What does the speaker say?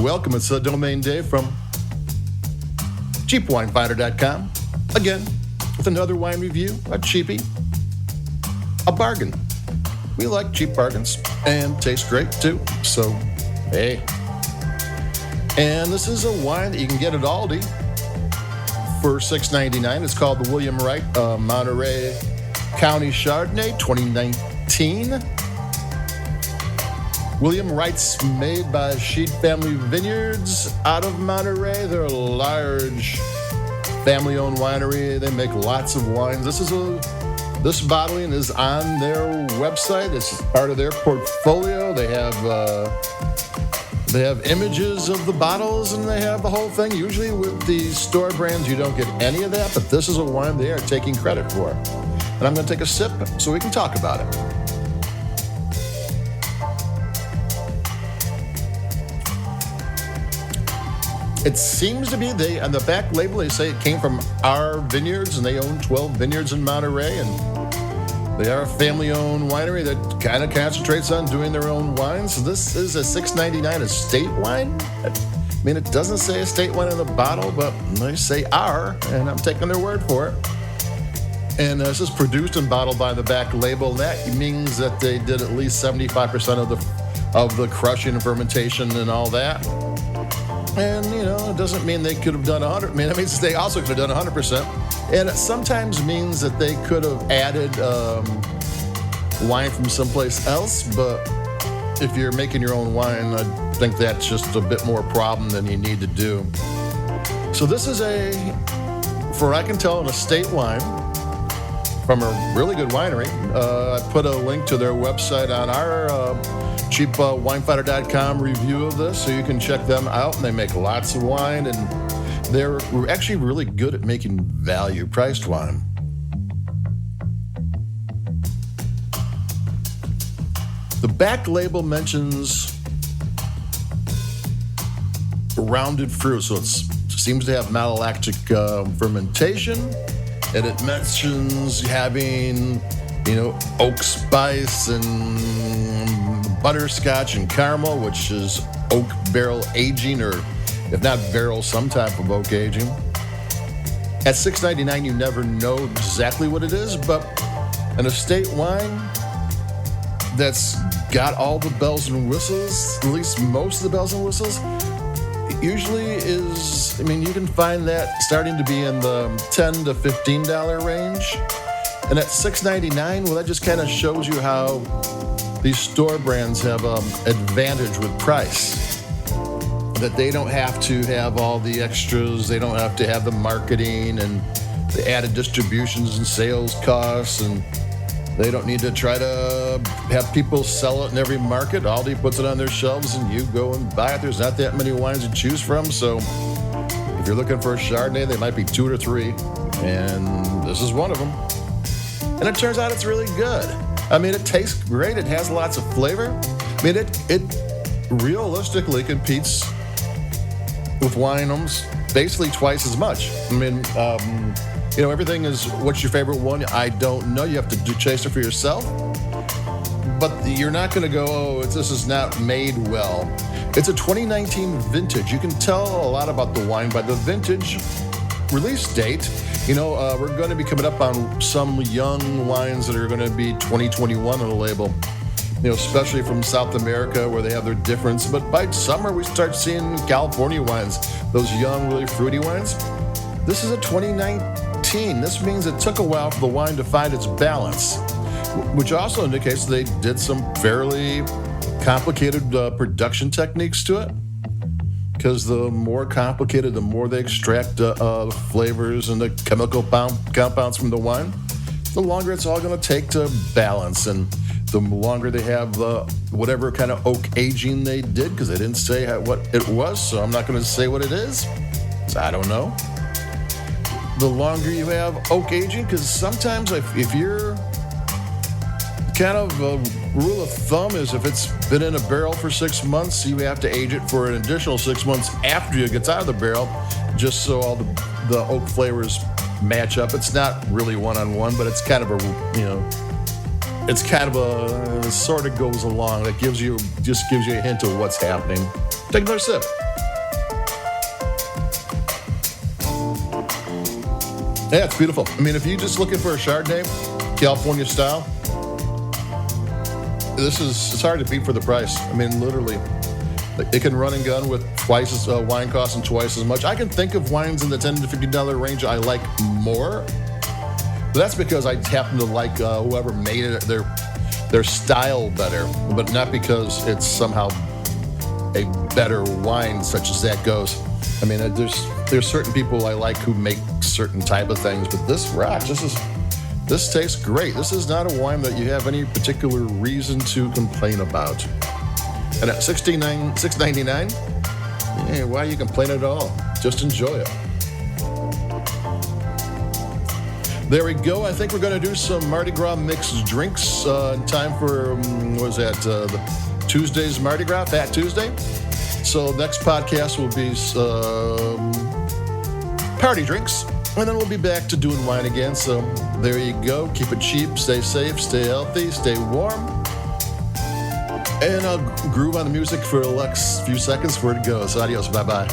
Welcome, it's Domain Dave from CheapWineFinder.com. Again, with another wine review, a cheapie, a bargain. We like cheap bargains and taste great too, so hey. And this is a wine that you can get at Aldi for $6.99. It's called the William Wright Monterey County Chardonnay 2019. William Wright's made by Sheet Family Vineyards out of Monterey. They're a large family-owned winery. They make lots of wines. This bottling is on their website. This is part of their portfolio. They have images of the bottles and they have the whole thing. Usually with the store brands, you don't get any of that, but this is a wine they are taking credit for. And I'm going to take a sip so we can talk about it. It seems to be, on the back label, they say it came from our vineyards, and they own 12 vineyards in Monterey, and they are a family-owned winery that kind of concentrates on doing their own wines. So this is a $6.99 estate wine. I mean, it doesn't say estate wine in the bottle, but they say our, and I'm taking their word for it. And this is produced and bottled by the back label. That means that they did at least 75% of the crushing and fermentation and all that. And, it doesn't mean they could have done 100. I mean, it means they also could have done 100%. And it sometimes means that they could have added wine from someplace else. But if you're making your own wine, I think that's just a bit more problem than you need to do. So this is for what I can tell, an estate wine from a really good winery. I put a link to their website on our CheapWineFinder.com review of this, so you can check them out. And they make lots of wine, and they're actually really good at making value-priced wine. The back label mentions rounded fruit, so it seems to have malolactic fermentation, and it mentions having, oak spice and butterscotch and caramel, which is oak barrel aging, or if not barrel, some type of oak aging. At $6.99, you never know exactly what it is, but an estate wine that's got all the bells and whistles, at least most of the bells and whistles, usually is, you can find that starting to be in the $10 to $15 range. And at $6.99, well, that just kind of shows you how these store brands have advantage with price. That they don't have to have all the extras, they don't have to have the marketing and the added distributions and sales costs, and they don't need to try to have people sell it in every market. Aldi puts it on their shelves and you go and buy it. There's not that many wines to choose from, so if you're looking for a Chardonnay, they might be 2 or 3, and this is one of them. And it turns out it's really good. It tastes great. It has lots of flavor. It realistically competes with wine almost basically twice as much. Everything is, what's your favorite one? I don't know. You have to taste it for yourself. But you're not going to go, this is not made well. It's a 2019 vintage. You can tell a lot about the wine by the vintage release date. We're going to be coming up on some young wines that are going to be 2021 on the label, especially from South America where they have their difference. But by summer, we start seeing California wines, those young, really fruity wines. This is a 2019. This means it took a while for the wine to find its balance, which also indicates they did some fairly complicated production techniques to it. Because the more complicated, the more they extract flavors and the chemical compounds from the wine, the longer it's all going to take to balance. And the longer they have whatever kind of oak aging they did, because they didn't say what it was, so I'm not going to say what it is, because I don't know. The longer you have oak aging, because sometimes if you're kind of a rule of thumb is if it's been in a barrel for 6 months, you have to age it for an additional 6 months after it gets out of the barrel, just so all the oak flavors match up. It's not really one-on-one, but it's kind of sort of goes along. It just gives you a hint of what's happening. Take another sip. Yeah, it's beautiful. I mean, if you're just looking for a Chardonnay, California style, it's hard to beat for the price. I mean, literally, it can run and gun with twice as wine costing twice as much. I can think of wines in the $10 to $15 range I like more. But that's because I happen to like whoever made it, their style better, but not because it's somehow a better wine, such as that goes. I mean, there's certain people I like who make certain type of things, but this rocks. This tastes great. This is not a wine that you have any particular reason to complain about. And at $6.99, yeah, why you complain at all? Just enjoy it. There we go. I think we're going to do some Mardi Gras mixed drinks in time for, the Tuesday's Mardi Gras, Fat Tuesday. So next podcast will be party drinks, and then we'll be back to doing wine again. So there you go. Keep it cheap, stay safe, stay healthy, stay warm. And I'll groove on the music for the next few seconds before it goes. Adios. Bye-bye.